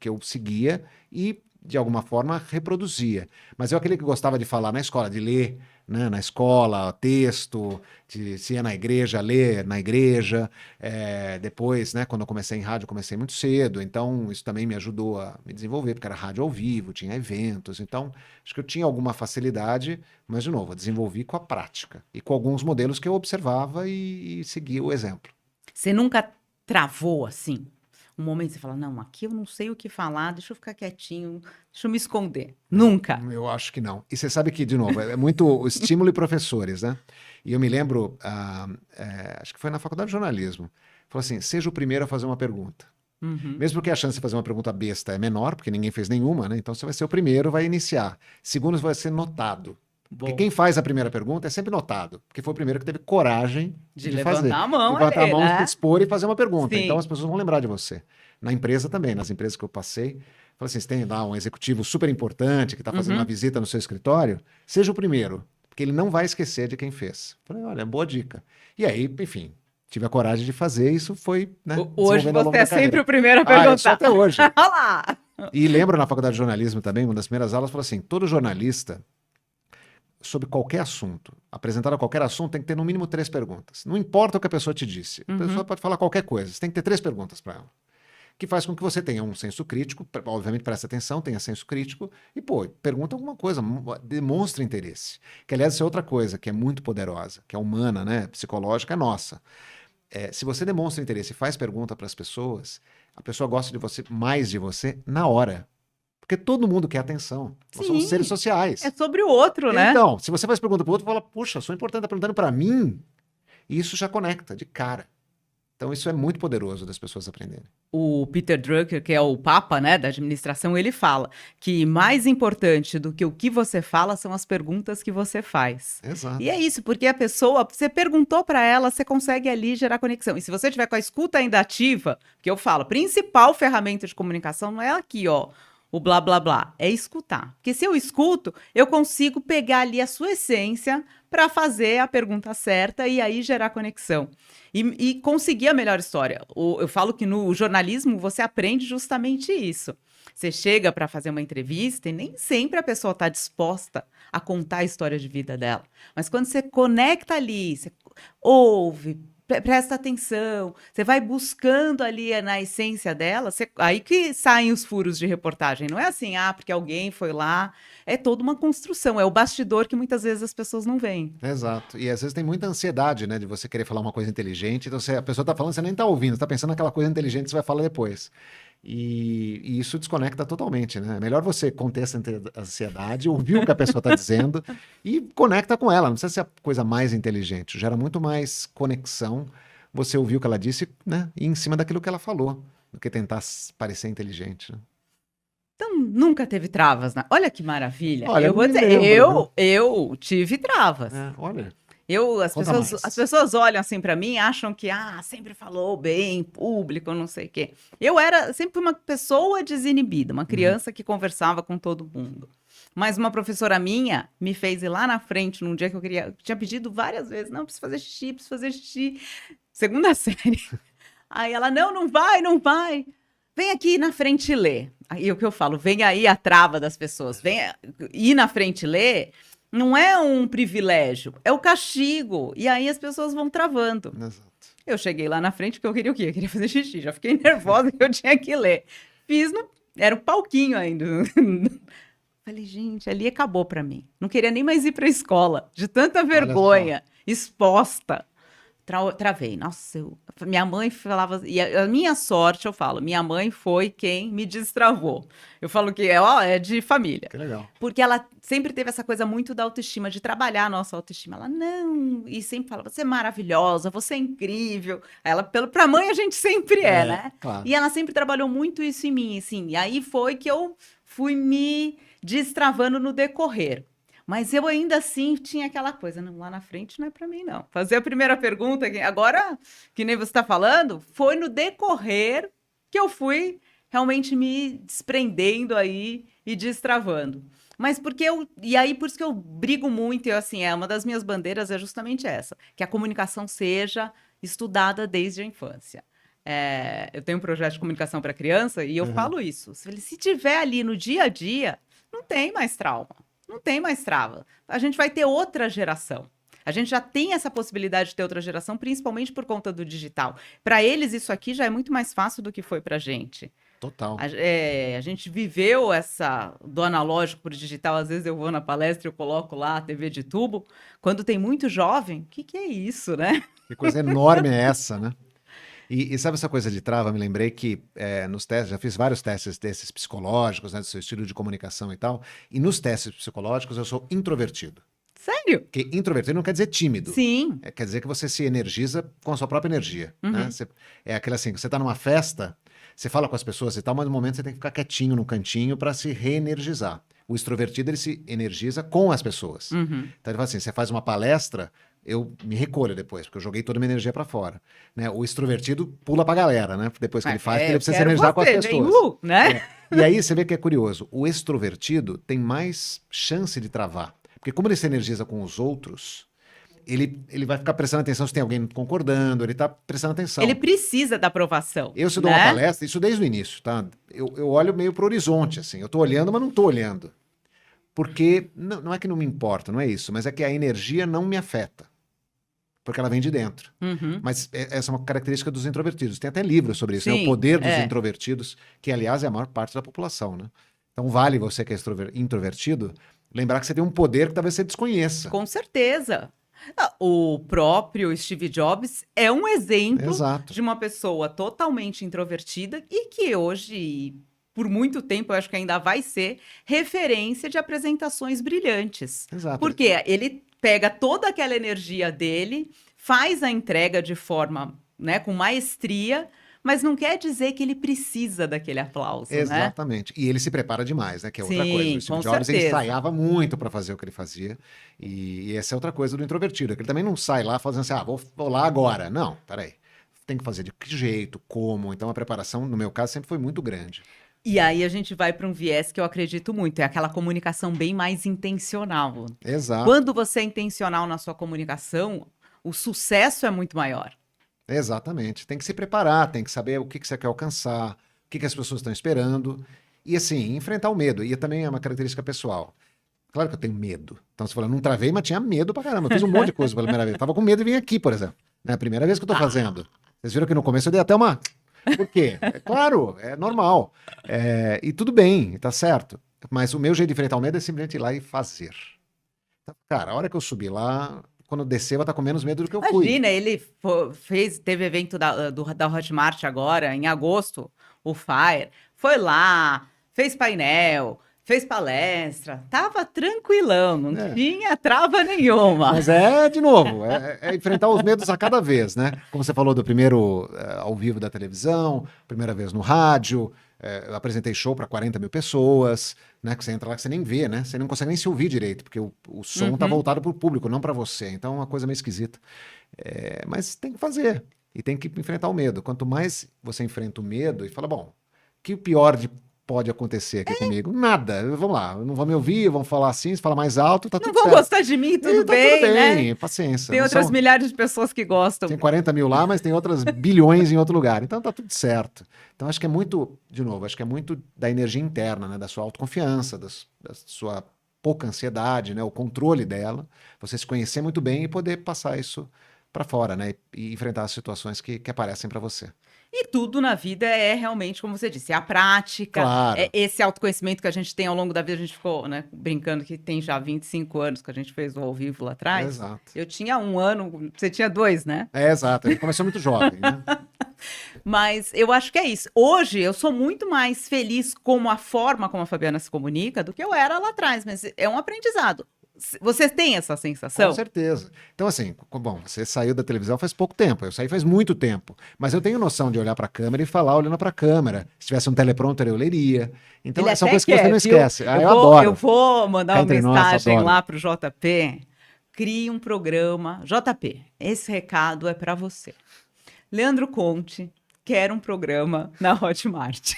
Que eu seguia e, de alguma forma, reproduzia. Mas eu aquele que gostava de falar na escola, de ler, né, na escola, texto, se ia na igreja, ler na igreja. Depois, né, quando eu comecei em rádio, eu comecei muito cedo, então isso também me ajudou a me desenvolver, porque era rádio ao vivo, tinha eventos, então acho que eu tinha alguma facilidade, mas, de novo, eu desenvolvi com a prática e com alguns modelos que eu observava e seguia o exemplo. Você nunca travou assim? Um momento que você fala, não, aqui eu não sei o que falar, deixa eu ficar quietinho, deixa eu me esconder. Nunca. Eu acho que não. E você sabe que, de novo, é muito o estímulo e professores, né? E eu me lembro, acho que foi na faculdade de jornalismo, falou assim, seja o primeiro a fazer uma pergunta. Uhum. Mesmo porque a chance de fazer uma pergunta besta é menor, porque ninguém fez nenhuma, né? Então você vai ser o primeiro, vai iniciar. Segundo, você vai ser notado. Porque Bom, quem faz a primeira pergunta é sempre notado, porque foi o primeiro que teve coragem de de fazer. levantar a mão Levantar a ali, mão, né? expor e fazer uma pergunta. Então Sim. as pessoas vão lembrar de você. Na empresa também, nas empresas que eu passei, falei assim, você tem lá um executivo super importante que está fazendo uma visita no seu escritório, seja o primeiro, porque ele não vai esquecer de quem fez. Falei, olha, boa dica. E aí, enfim, tive a coragem de fazer, isso foi, né, Hoje desenvolvendo ao longo você é da carreira. sempre o primeiro a Eu sou perguntar. até hoje. Olha lá. E lembro na faculdade de jornalismo também, uma das primeiras aulas, falou assim, todo jornalista, sobre qualquer assunto, apresentado a qualquer assunto, tem que ter no mínimo 3 perguntas. Não importa o que a pessoa te disse. A pessoa pode falar qualquer coisa, você tem que ter 3 perguntas para ela. Que faz com que você tenha um senso crítico, obviamente presta atenção, tenha senso crítico, e, pergunta alguma coisa, demonstra interesse. Que, aliás, isso é outra coisa que é muito poderosa, que é humana, né, psicológica, nossa. Se você demonstra interesse e faz pergunta para as pessoas, a pessoa gosta de você, mais de você, na hora. Porque todo mundo quer atenção. Nós somos seres sociais. É sobre o outro, né? Então, se você faz pergunta para o outro, fala, puxa, sou importante, tá perguntando para mim, e isso já conecta de cara. Então, isso é muito poderoso das pessoas aprenderem. O Peter Drucker, que é o papa, né, da administração, ele fala que mais importante do que o que você fala são as perguntas que você faz. Exato. E é isso, porque a pessoa, você perguntou para ela, você consegue ali gerar conexão. E se você tiver com a escuta ainda ativa, que eu falo, principal ferramenta de comunicação não é aqui, ó, o blá blá blá, é escutar. Porque se eu escuto, eu consigo pegar ali a sua essência para fazer a pergunta certa e aí gerar conexão. E conseguir a melhor história. Eu falo que no jornalismo você aprende justamente isso. Você chega para fazer uma entrevista e nem sempre a pessoa está disposta a contar a história de vida dela. Mas quando você conecta ali, você ouve, presta atenção, você vai buscando ali na essência dela, aí que saem os furos de reportagem. Não é assim, porque alguém foi lá. É toda uma construção, é o bastidor que muitas vezes as pessoas não veem. Exato. E às vezes tem muita ansiedade, né, de você querer falar uma coisa inteligente, então a pessoa está falando, você nem está ouvindo, está pensando naquela coisa inteligente que você vai falar depois. E isso desconecta totalmente, né? É melhor você conter essa ansiedade, ouvir o que a pessoa está dizendo e conecta com ela. Não precisa ser a coisa mais inteligente, gera muito mais conexão você ouvir o que ela disse, né, e em cima daquilo que ela falou, do que tentar parecer inteligente, né? Então, nunca teve travas, né? Olha que maravilha. Olha, Eu vou me dizer, lembro, eu tive travas. olha, As conta pessoas, mais. as pessoas olham assim pra mim, acham que sempre falou bem, em público, não sei o quê. Eu era sempre uma pessoa desinibida, uma criança que conversava com todo mundo. Mas uma professora minha me fez ir lá na frente num dia que eu tinha pedido várias vezes, não, preciso fazer xixi, preciso fazer xixi. Segunda série. Aí ela, não vai, não vai. Vem aqui na frente e lê. Aí o que eu falo, vem aí a trava das pessoas. Vem ir na frente e ler não é um privilégio, é o castigo. E aí as pessoas vão travando. Exato. Eu cheguei lá na frente porque eu queria o quê? Eu queria fazer xixi. Já fiquei nervosa que eu tinha que ler. Era um palquinho ainda. Falei, gente, ali acabou pra mim. Não queria nem mais ir pra escola. De tanta vergonha, exposta. Travei. Nossa, minha mãe falava... E a minha sorte, eu falo, minha mãe foi quem me destravou. Eu falo que é de família. Que legal. Porque ela sempre teve essa coisa muito da autoestima, de trabalhar a nossa autoestima. Ela, não... E sempre fala, você é maravilhosa, você é incrível. Pra mãe, a gente sempre né? Claro. E ela sempre trabalhou muito isso em mim, assim. E aí foi que eu fui me destravando no decorrer. Mas eu ainda assim tinha aquela coisa, não, lá na frente não é para mim, não. Fazer a primeira pergunta, agora, que nem você está falando, foi no decorrer que eu fui realmente me desprendendo aí e destravando. Mas e aí por isso que eu brigo muito, assim, uma das minhas bandeiras é justamente essa, que a comunicação seja estudada desde a infância. Eu tenho um projeto de comunicação para criança e eu falo isso. Se tiver ali no dia a dia, não tem mais trauma. Não tem mais trava. A gente vai ter outra geração. A gente já tem essa possibilidade de ter outra geração, principalmente por conta do digital. Para eles, isso aqui já é muito mais fácil do que foi para a gente. Total. A gente viveu essa do analógico para o digital. Às vezes eu vou na palestra e eu coloco lá a TV de tubo. Quando tem muito jovem, o que é isso, né? Que coisa enorme é essa, né? E sabe essa coisa de trava? Me lembrei que nos testes, já fiz vários testes desses psicológicos, né, do seu estilo de comunicação e tal. E nos testes psicológicos eu sou introvertido. Sério? Porque introvertido não quer dizer tímido. Sim. Quer dizer que você se energiza com a sua própria energia. Uhum. Né? É aquela assim, você tá numa festa, você fala com as pessoas e tal, mas no momento você tem que ficar quietinho no cantinho para se reenergizar. O extrovertido, ele se energiza com as pessoas. Uhum. Então ele fala assim, você faz uma palestra, eu me recolho depois, porque eu joguei toda a minha energia para fora. Né? O extrovertido pula pra galera, né? Depois que ele faz, porque ele precisa se energizar com as pessoas. Né? E aí você vê que é curioso, o extrovertido tem mais chance de travar. Porque como ele se energiza com os outros, ele vai ficar prestando atenção se tem alguém concordando, ele tá prestando atenção. Ele precisa da aprovação. Eu, se dou uma palestra, isso desde o início, tá? Eu olho meio pro horizonte, assim. Eu tô olhando, mas não tô olhando. Porque não é que não me importa, não é isso, mas é que a energia não me afeta. Porque ela vem de dentro. Uhum. Mas essa é uma característica dos introvertidos. Tem até livros sobre isso, né? Sim, O poder dos introvertidos, que, aliás, é a maior parte da população, né? Então, vale você que é introvertido lembrar que você tem um poder que talvez você desconheça. Com certeza. O próprio Steve Jobs é um exemplo de uma pessoa totalmente introvertida e que hoje, por muito tempo, eu acho que ainda vai ser referência de apresentações brilhantes. Exato. Porque ele pega toda aquela energia dele, faz a entrega de forma, né, com maestria, mas não quer dizer que ele precisa daquele aplauso, Exatamente. Né? E ele se prepara demais, né? Que é outra Sim, coisa. O Steve Jobs ele ensaiava muito para fazer o que ele fazia. E essa é outra coisa do introvertido. Que ele também não sai lá fazendo assim, vou lá agora. Não, peraí. Tem que fazer de que jeito, como. Então a preparação, no meu caso, sempre foi muito grande. E aí a gente vai para um viés que eu acredito muito, é aquela comunicação bem mais intencional. Exato. Quando você é intencional na sua comunicação, o sucesso é muito maior. Exatamente. Tem que se preparar, tem que saber o que você quer alcançar, o que as pessoas estão esperando. E assim, enfrentar o medo. E também é uma característica pessoal. Claro que eu tenho medo. Então você fala, não travei, mas tinha medo pra caramba. Eu fiz um monte de coisa pela primeira vez. Eu tava com medo de vir aqui, por exemplo. É a primeira vez que eu tô fazendo. Vocês viram que no começo eu dei até uma... Por quê? É claro, é normal. E tudo bem, tá certo. Mas o meu jeito de enfrentar o medo é simplesmente ir lá e fazer. Então, cara, a hora que eu subi lá... Quando eu descer, vai estar com menos medo do que eu fui. Imagina, ele teve evento da Hotmart agora, em agosto, o Fire. Foi lá, fez painel, fez palestra, tava tranquilão, não tinha trava nenhuma. Mas de novo, é enfrentar os medos a cada vez, né? Como você falou do primeiro ao vivo da televisão, primeira vez no rádio, eu apresentei show para 40 mil pessoas, né? Que você entra lá que você nem vê, né? Você não consegue nem se ouvir direito, porque o som tá voltado para o público, não para você. Então é uma coisa meio esquisita. Mas tem que fazer e tem que enfrentar o medo. Quanto mais você enfrenta o medo e fala, bom, que o pior pode acontecer aqui comigo? Nada. Vamos lá, não vão me ouvir, vão falar assim, se falar mais alto, tá tudo certo. Não vão gostar de mim, tudo bem, né? Paciência. Tem outras milhares de pessoas que gostam. Tem 40 mil lá, mas tem outras bilhões em outro lugar. Então tá tudo certo. Então acho que é muito, de novo, acho que é muito da energia interna, né? Da sua autoconfiança, da sua pouca ansiedade, né? O controle dela. Você se conhecer muito bem e poder passar isso para fora, né? E enfrentar as situações que aparecem para você. E tudo na vida é realmente, como você disse, é a prática, claro. Esse autoconhecimento que a gente tem ao longo da vida. A gente ficou, né, brincando que tem já 25 anos que a gente fez o ao vivo lá atrás. Exato. Eu tinha 1 ano, você tinha 2, né? Exato, a gente começou muito jovem, né? Mas eu acho que é isso. Hoje eu sou muito mais feliz com a forma como a Fabiana se comunica do que eu era lá atrás, mas é um aprendizado. Você tem essa sensação? Com certeza. Então, assim, bom, você saiu da televisão faz pouco tempo, eu saí faz muito tempo, mas eu tenho noção de olhar para a câmera e falar olhando para a câmera. Se tivesse um teleprompter, eu leria. Então, são coisas que você não esquece. Eu adoro. Eu vou mandar uma mensagem lá para o JP. Crie um programa. JP, esse recado é para você. Leandro Conte quer um programa na Hotmart.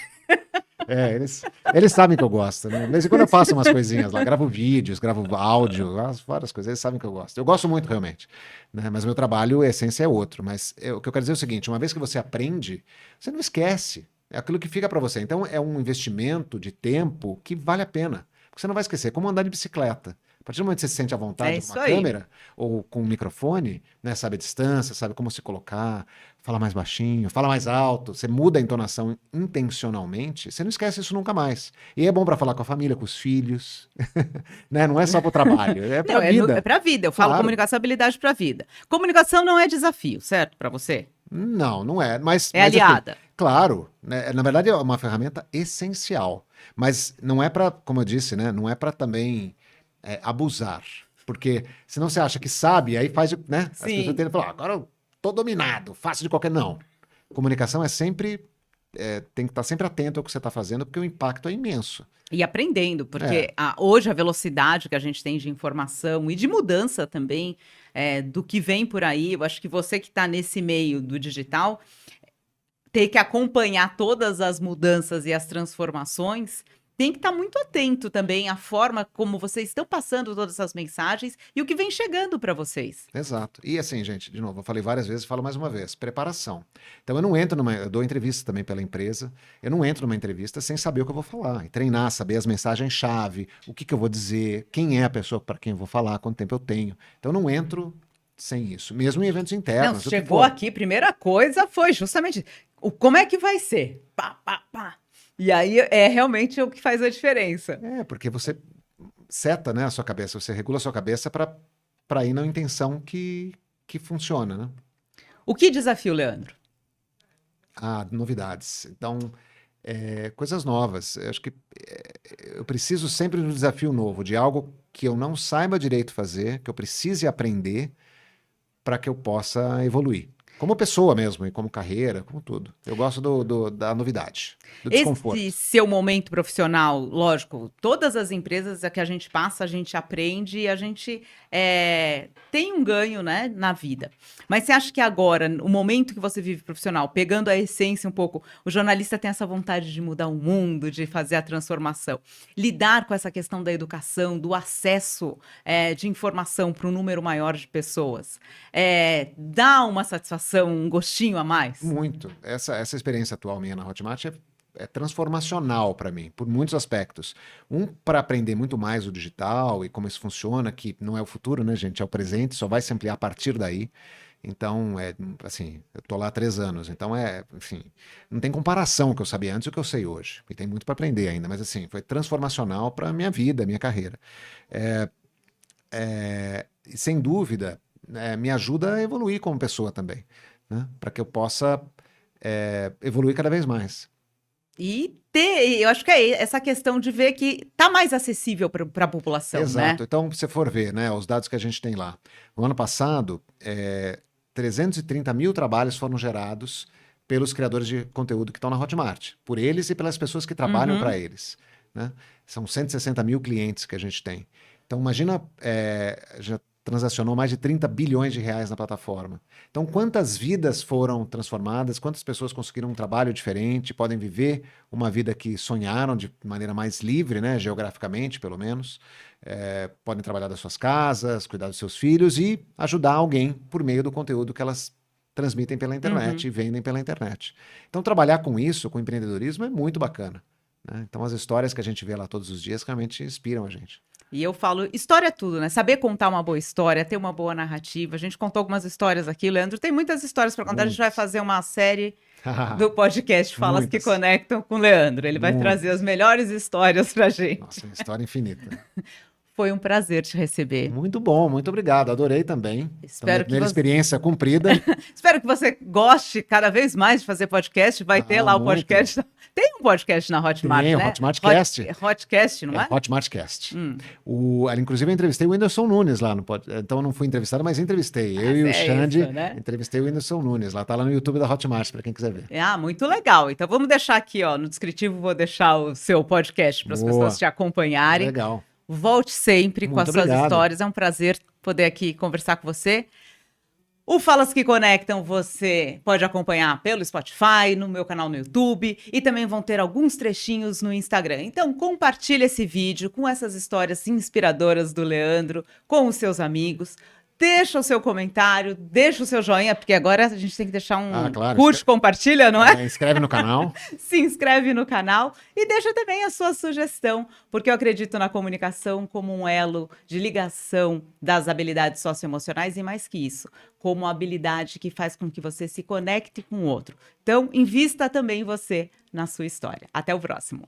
Eles sabem que eu gosto, né? De vez em quando eu faço umas coisinhas lá, gravo vídeos, gravo áudio, várias coisas, eles sabem que eu gosto. Eu gosto muito, realmente, né? Mas o meu trabalho, a essência é outro. Mas o que eu quero dizer é o seguinte, uma vez que você aprende, você não esquece. É aquilo que fica para você. Então, é um investimento de tempo que vale a pena. Porque você não vai esquecer. Como andar de bicicleta. A partir do momento que você se sente à vontade com isso uma aí. câmera ou com um microfone, né, sabe a distância, sabe como se colocar, fala mais baixinho, fala mais alto, você muda a entonação intencionalmente, você não esquece isso nunca mais. E é bom para falar com a família, com os filhos, né? Não é só para o trabalho, é para Não, a vida. é para a vida. Eu falo Claro. comunicação, habilidade para a vida. Comunicação não é desafio, certo? Para você? Não, não é. Mas É assim, aliada. claro, né, na verdade é uma ferramenta essencial. Mas não é para, como eu disse, né? Não é para também abusar. Porque senão você acha que sabe, aí faz, né? As Sim. pessoas tendem a falar, agora eu tô dominado, faço de qualquer. Não. Comunicação é sempre. Tem que estar sempre atento ao que você está fazendo, porque o impacto é imenso. E aprendendo, porque hoje a velocidade que a gente tem de informação e de mudança também do que vem por aí, eu acho que você que está nesse meio do digital tem que acompanhar todas as mudanças e as transformações, tem que estar muito atento também à forma como vocês estão passando todas essas mensagens e o que vem chegando para vocês. Exato. E assim, gente, de novo, eu falei várias vezes, falo mais uma vez, preparação. Então eu não entro eu dou entrevista também pela empresa, eu não entro numa entrevista sem saber o que eu vou falar, e treinar, saber as mensagens-chave, o que eu vou dizer, quem é a pessoa para quem eu vou falar, quanto tempo eu tenho. Então eu não entro sem isso, mesmo em eventos internos. Não, chegou aqui, primeira coisa foi justamente como é que vai ser? Pá, pá, pá. E aí é realmente o que faz a diferença. Porque você seta, né, a sua cabeça, você regula a sua cabeça para ir na intenção que funciona, né? O que desafia o Leandro? Novidades. Então, coisas novas. Eu acho que eu preciso sempre de um desafio novo, de algo que eu não saiba direito fazer, que eu precise aprender para que eu possa evoluir. Como pessoa mesmo, e como carreira, como tudo. Eu gosto da novidade, do desconforto. Esse seu momento profissional, lógico, todas as empresas que a gente passa, a gente aprende e a gente tem um ganho, né, na vida. Mas você acha que agora, o momento que você vive profissional, pegando a essência um pouco, o jornalista tem essa vontade de mudar o mundo, de fazer a transformação. Lidar com essa questão da educação, do acesso de informação para um número maior de pessoas, dá uma satisfação, um gostinho a mais? Muito. Essa experiência atual minha na Hotmart é transformacional para mim, por muitos aspectos. Para aprender muito mais o digital e como isso funciona, que não é o futuro, né, gente? É o presente, só vai se ampliar a partir daí. Então, assim, eu tô lá há 3 anos, então enfim, não tem comparação com o que eu sabia antes e o que eu sei hoje. E tem muito para aprender ainda, mas assim, foi transformacional para minha vida, minha carreira. E sem dúvida, me ajuda a evoluir como pessoa também, né? Para que eu possa evoluir cada vez mais. E eu acho que é essa questão de ver que tá mais acessível para a população, Exato. né? Então, se você for ver, né, os dados que a gente tem lá, no ano passado, 330 mil trabalhos foram gerados pelos criadores de conteúdo que estão na Hotmart, por eles e pelas pessoas que trabalham para eles, né? São 160 mil clientes que a gente tem. Então, imagina, já transacionou mais de 30 bilhões de reais na plataforma. Então, quantas vidas foram transformadas, quantas pessoas conseguiram um trabalho diferente, podem viver uma vida que sonharam de maneira mais livre, né, geograficamente, pelo menos, podem trabalhar das suas casas, cuidar dos seus filhos e ajudar alguém por meio do conteúdo que elas transmitem pela internet e vendem pela internet. Então, trabalhar com isso, com empreendedorismo, é muito bacana, né? Então, as histórias que a gente vê lá todos os dias realmente inspiram a gente. E eu falo, história é tudo, né? Saber contar uma boa história, ter uma boa narrativa. A gente contou algumas histórias aqui, Leandro. Tem muitas histórias para contar. A gente vai fazer uma série do podcast Falas que Conectam com o Leandro. Ele vai trazer as melhores histórias pra gente. Nossa, história infinita. Foi um prazer te receber. Muito bom, muito obrigado. Adorei também. Espero primeira experiência cumprida. Espero que você goste cada vez mais de fazer podcast. Vai ter lá o podcast. Tem um podcast na Hotmart, Tem, né? o Hotmartcast. Hotcast, não é? Hotmartcast. Inclusive, eu entrevistei o Whindersson Nunes lá no podcast. Então, eu não fui entrevistado, mas entrevistei. Eu e o Xande entrevistei o Whindersson Nunes lá. Tá lá no YouTube da Hotmart, para quem quiser ver. Muito legal. Então, vamos deixar aqui, ó, no descritivo, vou deixar o seu podcast para as pessoas te acompanharem. Legal. Volte sempre com as suas histórias. É um prazer poder aqui conversar com você. O Falas que Conectam você pode acompanhar pelo Spotify, no meu canal no YouTube e também vão ter alguns trechinhos no Instagram. Então compartilhe esse vídeo com essas histórias inspiradoras do Leandro com os seus amigos. Deixa o seu comentário, deixa o seu joinha, porque agora a gente tem que deixar claro, curte, compartilha, não é? Inscreve no canal. Se inscreve no canal e deixa também a sua sugestão, porque eu acredito na comunicação como um elo de ligação das habilidades socioemocionais e mais que isso, como uma habilidade que faz com que você se conecte com o outro. Então, invista também você na sua história. Até o próximo.